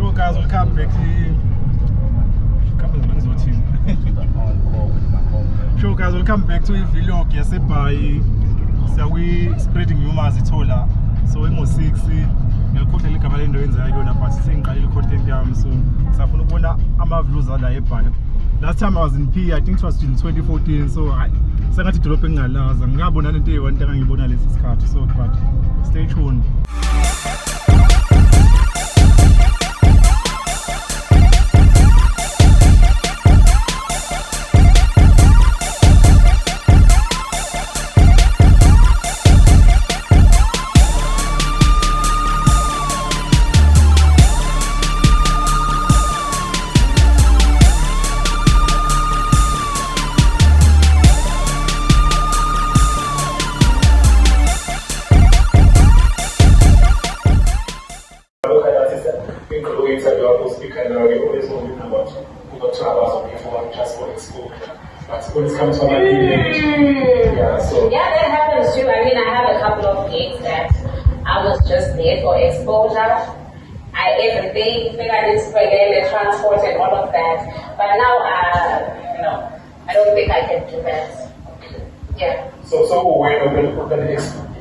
Sure guys, we'll come back Sure guys, we'll come back to i-vlog yaseBhayi. Siyawi-spreading rumors ithola. So ngo-6 ngilikhohlela igama lento yenzayo kuyona but sengiqalile i-content yami so safuna ukubona ama-views ala eBhayi. Last time I was in P, I think it was in 2014, so sengathi idolobha engingalaza ngingabona lento eyi-1 into engangiyibona lesi sikhathi so but stay tuned. When it comes to my yeah, that happens too. I mean, I have a couple of gigs that I was just there for exposure. Everything, I did the transport and all of that. But now, I don't think I can do that. Yeah. So when the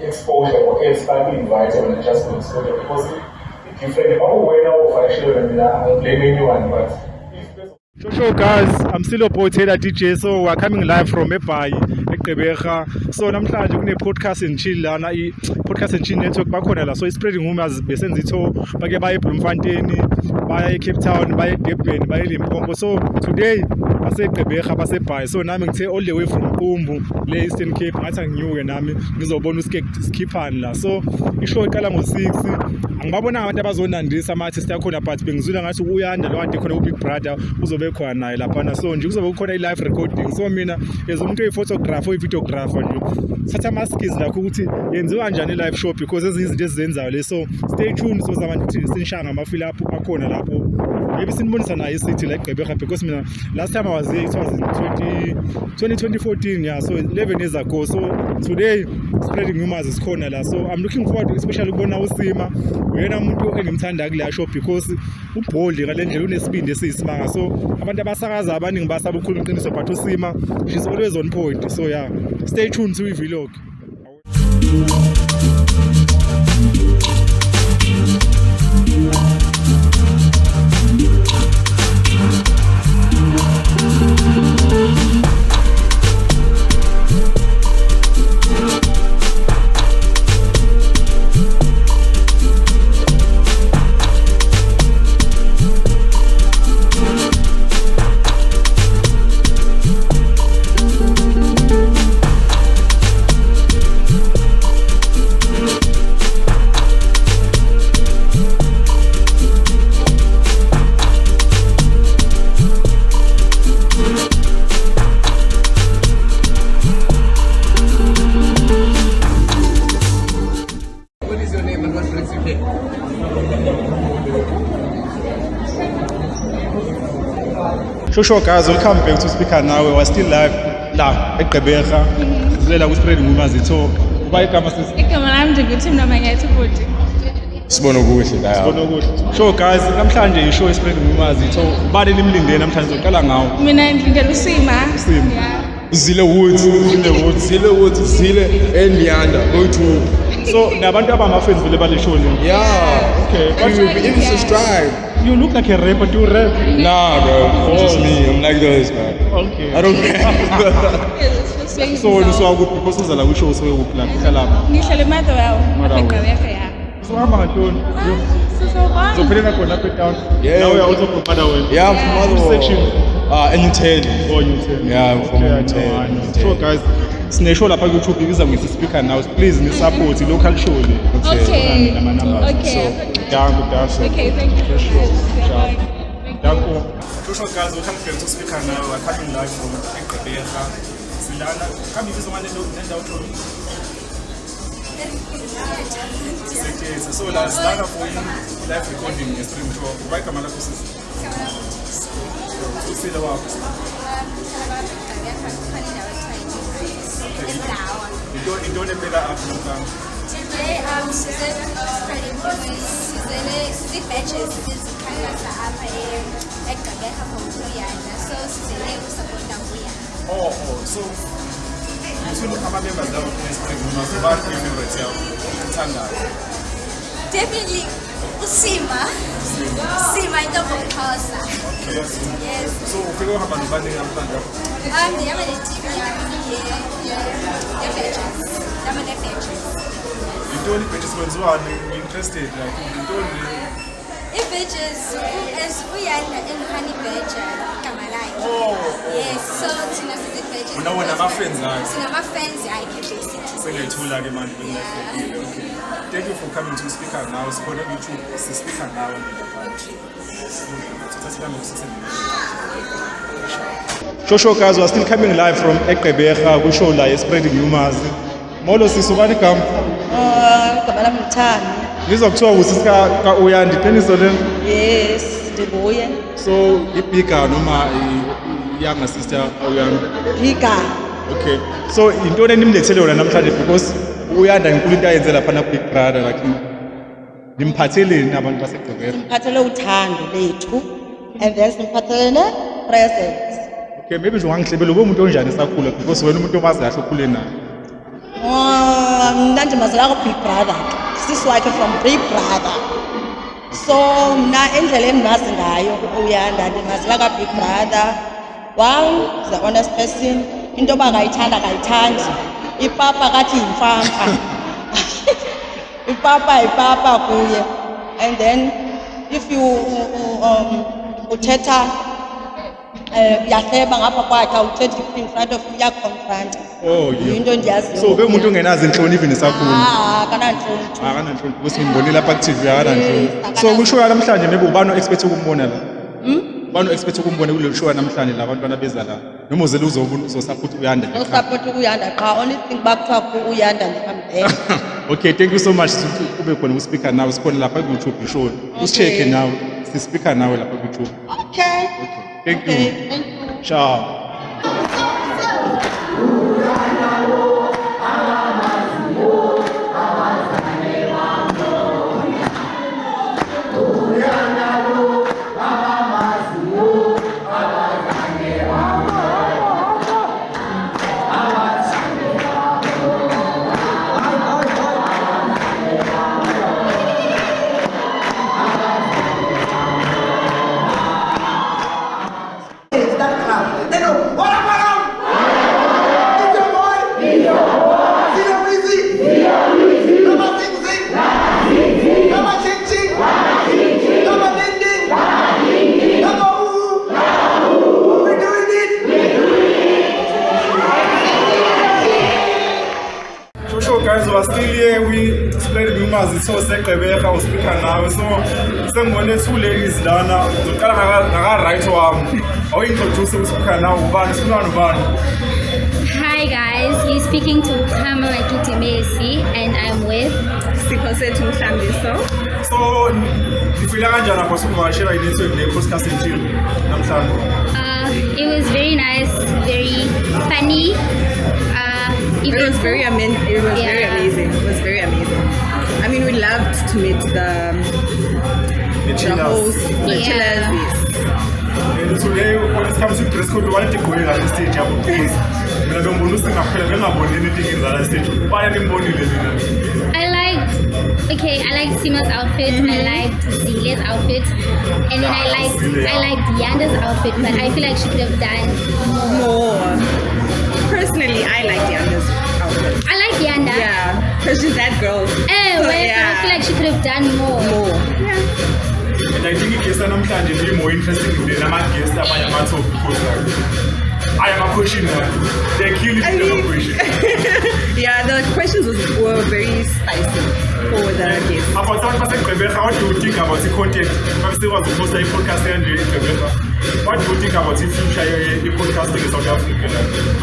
exposure or expanding invited when just for exposure because different. When I'm blaming you one, but. Sure guys, I'm still your boy Taylor DJ, so we're coming live from eBhayi, eGqeberha. So namhlanje kune podcast and chill lana podcast and chill network bakhona la so spreading rumors besenza itho bake baye eBloemfontein, baye eCape Town, baye eDurban, baye eLimpopo. So today baseGqeberha baseBhayi. So nami ngithe all the way from Qumbu le Eastern Cape ngathi anginyuke nami ngizobona uskiphan la. So ishow iqala ngo-6. Angibabona abantu abazonandisa ama-artist yakhona but bengizwile ngathi uyanda lo kade khona uBig Brother uzobe khona naye lapha so nje kuzobe kukhona i-live recording so mina as umuntu oyi-photographer oyi-videographer nje thatha ama-skills lakho ukuthi yenziwa kanjani i-live show because ezinye izinto esizenzayo le so stay tuned so zama ukuthi sinishaya ngamafila akhona lapho maybe sinibonisa naye i-city la eGqeberha because mina last time I was here it was in 2014 yeah so 11 years ago so today spreading rumors isikhona la so I'm looking forward especially ukubona uSima uyena umuntu engimthanda kule show because ubold ngale ndlela unesibindi esiyisimanga so abantu abasakaza abaningi basaba ukukhuluma iqiniso but uSima she's always on point so yeah stay tuned to i-vlog. Sure guys, welcome back to Speaker Now. We're still live la eGqeberha. Sizolela ku spreading rumors itho. Kuba igama sisi. Igama lami nje ngithi mina mangathi futhi. Sibona kuhle la. Sibona kuhle. Sure guys, namhlanje ishow spreading rumors itho. Ubani nimlindele namhlanje uqala ngawo. Mina ngilindele uSima. Yeah. Zile Woods Zile and Leander go to so nabantu abama-fans vele bale show le. yeah okay if you subscribe you look like a rapper. Do you rap? Nah bro it's just me I'm like this man okay I don't care so akuphi because uzala kwishow so ukuphi la kuhlala ngihlala eMathawayo eGqeberha ya so hamba ngantoni sizobona uzophelela khona lapha eTown yeah now we are also from Motherwell yeah from Motherwell section N10 oh N10 yeah I'm from N10 so guys sineshow lapha ku YouTube ibiza ngisi Speaker Now please ni support local show le okay so danke okay thank you sure danke so guys welcome to Speaker Now we're coming live from eGqeberha silana kambe ibizo manje nendawo thoni so last done for live recording stream show why kama la kusisi usile wapi into nepela apha Today spreading batches izikhankasa apha eGqeberha from Uyanda. So sizele ukusapota Uyanda. Oh, so between ama-members labo e-Spreading Rumors, what are your favorites yakho? Uthandayo? Definitely Usima. Usima intombomxhosa. Yes. So ufike uhamba nobani namhlanje? Ndihamba ne-team yam ye-batches. Ndihamba ne-batches. Yintoni i-batches kwenziwani? Interested, like yintoni? I-batches as Uyanda and-Honey Badger igama lakhe. Oh. Yes, so thina sizi-batches. Unawo nama-fans akhe? Sinama-fans akhe basically. Selethula-ke manje Yeah. okay. Thank you for coming to Speaker Now. Sikhona ku-YouTube, si-Speaker Now. Shosho guys, we are still coming live from eGqeberha kushow la e-Spreading Rumors. Molo sisubani igama? Igama lami ngithani. Ngizwa kuthiwa usisika ka-Uyanda, iqiniso lento? Yes, ndibuye. So ibigger noma i-younger sister Uyanda? Bigger. Okay. So yintoni enimlethele yona namhlanje because Uyanda inkulu into ayenze lapha na Big Brother like nimphatheleni abantu baseGqeberha? Simphathele uthando lethu and then simphathele presence. Okay, maybe nje ungangihlebela ube umuntu onjani esakhula because wena umuntu omazi kahle okhule naye. Mna ndimazela ku-Big Brother, sisi wakhe from Big Brother. So mna indlela endimazi ngayo Uyanda ndimazela ka-Big Brother. One, is the honest person. Into yoba akayithanda akayithandi. Ipapa kathi yimfamfa. Ipapa kuye. And then if you uthetha uyahleba ngapha kwakhe awuthethi in front of you, uyaconfront. Oh, yeah. Yinto endiyaziyo. So ube umuntu ongenazi inhloni even esakhula. Akanantloni. Akananhloni because ngimbonile lapha ku-TV akananhloni. Yes, So kusho namhlanje maybe ubani o-expect ukumbona la? Ubani o-expect ukumbona kule show namhlanje la bantwana beza la? Noma uzele uzosupport Uyanda? No support Uyanda qha, only thing bakuthiwa ku-Uyanda I'm there. Okay, thank you so much. Ube khona ku-Speaker Now, sikhona lapha ku-YouTube show. Usi-check now. Si-Speaker Now lapha ku-YouTube. Okay. Thank you. Okay, thank you. Ciao. Guys, we are still here. We Spreading Rumors. So seGqeberha uSpeaker Now. So sengibone two ladies lana. Ngiqala ngaka right wami. Awuintroduce uSpeaker Now ubani? Sifuna ubani? Hi guys, you're speaking to Pamela Kitemesi and I'm with Sikhosethu Mhlambiso. So ngifila kanjani apho sokuvakashela i-network ne-podcast entil namhlanje? It was very nice, very funny. It was very amazing. It was very amazing. It was very amazing. I mean, we loved to meet the host, the chillers. And today, when it comes to press code, we want to go in at the stage. Mina bengibona usingaphela ngengaboni anything in that stage. Why ngibonile mina? I liked Sima's outfit, I liked Zile's outfit, and then I liked Yanda's outfit, but I feel like she could have done More. Personally, I liked Yanda's outfit. I like Yanda. Yeah, because she's that girl. I feel like she could have done more. And I think it is namhlanje be more interesting than ama-guests abanye ama-top because I am a question now. They're killing the question. Yeah, the questions were very spicy for the guests. About seGqeberha, what do you think about the content? I'm still was supposed to podcast and eGqeberha. What do you think about the future podcasting in South Africa?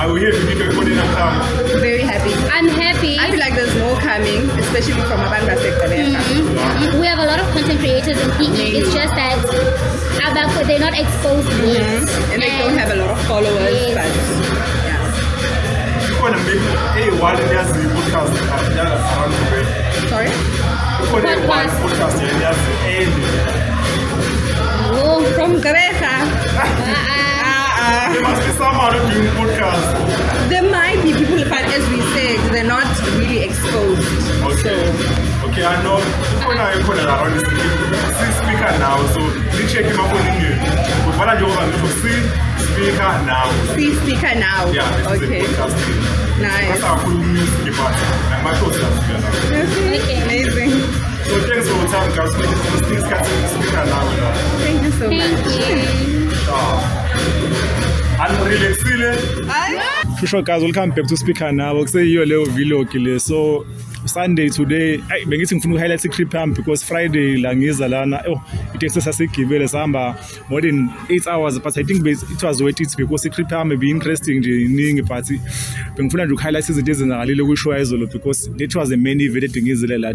I will hear the video recording and come. Very happy. I'm happy. I feel like there's more coming, especially from Abanga seGqeberha. We have a lot of content creators in PE. It's just that they're not exposed yet. And they don't have a lot of followers, Yes. but yeah. You want to make a while in the podcast around the Sorry? Ukhona one podcast engiyazi and Oh, From Gqeberha. there must be someone doing podcast. There might be people, but as we said, they're not really exposed. Okay, I know. Ukhona around this speaker now, so we check him up on you. But what I do is speaker now. See speaker now. Yeah, this Okay. is a podcast. Nice. That's our full music part. I'm not sure together. Okay. Amazing. So thanks for your time, guys. Please catch speaker now. Thank you so thank much. you. I'm relaxing. Sure guys, welcome back to Speaker Now. Kuseyiyo leyo vlog le. So Sunday today, bengithi ngifuna uhighlight i-trip yami because Friday la ngiza lana, iteksi sasigibele sahamba more than 8 hours, but I think it was worth it because i-trip yami be interesting nje iningi, but bengifuna nje ukuhighlight izinto ezenzakalile kushow izolo because that was the main event engizile la.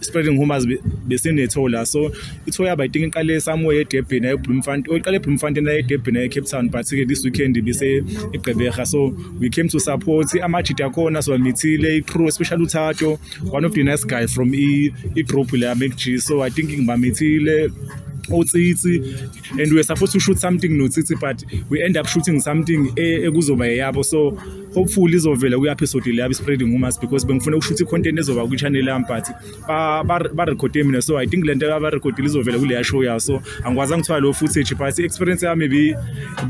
Spreading Rumors besinethola, so itho yaba I think iqale somewhere eDurban eBloemfontein, iqale eBloemfontein eDurban eCape Town, but this weekend bese eGqeberha, so we came to support amajita akhona, so ngithile i-crew especially uThato, one of the nice guys from i-group la MG, so I think ngibamithile Otsitsi, and we were supposed to shoot something no Tsitsi, but we end up shooting something ekuzoba yabo, so hopefully izovela ku episode le Spreading Rumors because bengifuna ukushoot i-content ezoba ku channel yami, but ba record mina, so I think lento aba record izovela kule show ya, so angikwazanga ukuthola lo footage, but experience yami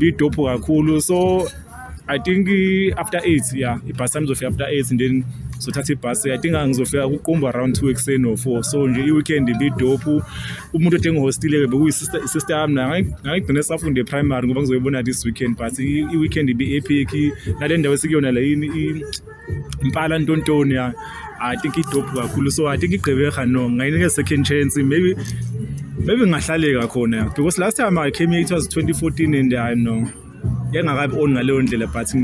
be dope kakhulu, so I think after 8, yeah, ibus time izofika after 8 and then so thatha ibus, I think angizofika kuqomba around 2 ekseni or 4, so nje i-weekend be dope. Umuntu othenga hostel bekuyi sister yami na ngigcine safunde primary ngoba ngizoyibona this weekend, but i-weekend be epic nale ndawo esikuyona la yini impala ntontoni ya, I think i-dope kakhulu, so I think iGqeberha no ngayinika second chance, maybe ngahlaleka khona because last time I came here it was 2014 and I know yengakabi on ngaleyo ndlela, but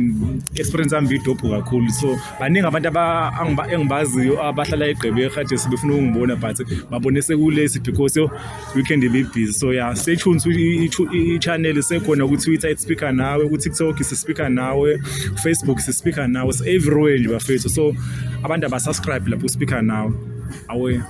experience yami bidope kakhulu, so baningi abantu engibaziyo abahlala eGqeberha nje sibefuna ukungibona, but babone sekulesi because weekend be busy, so yeah, stay tuned to i-channel sekhona ku-Twitter iSpeaker Nawe, ku-TikTok iSpeaker Nawe, Facebook iSpeaker Nawe, everywhere nje bafethu, so abantu abasubscribe lapho uSpeaker Nawe awe.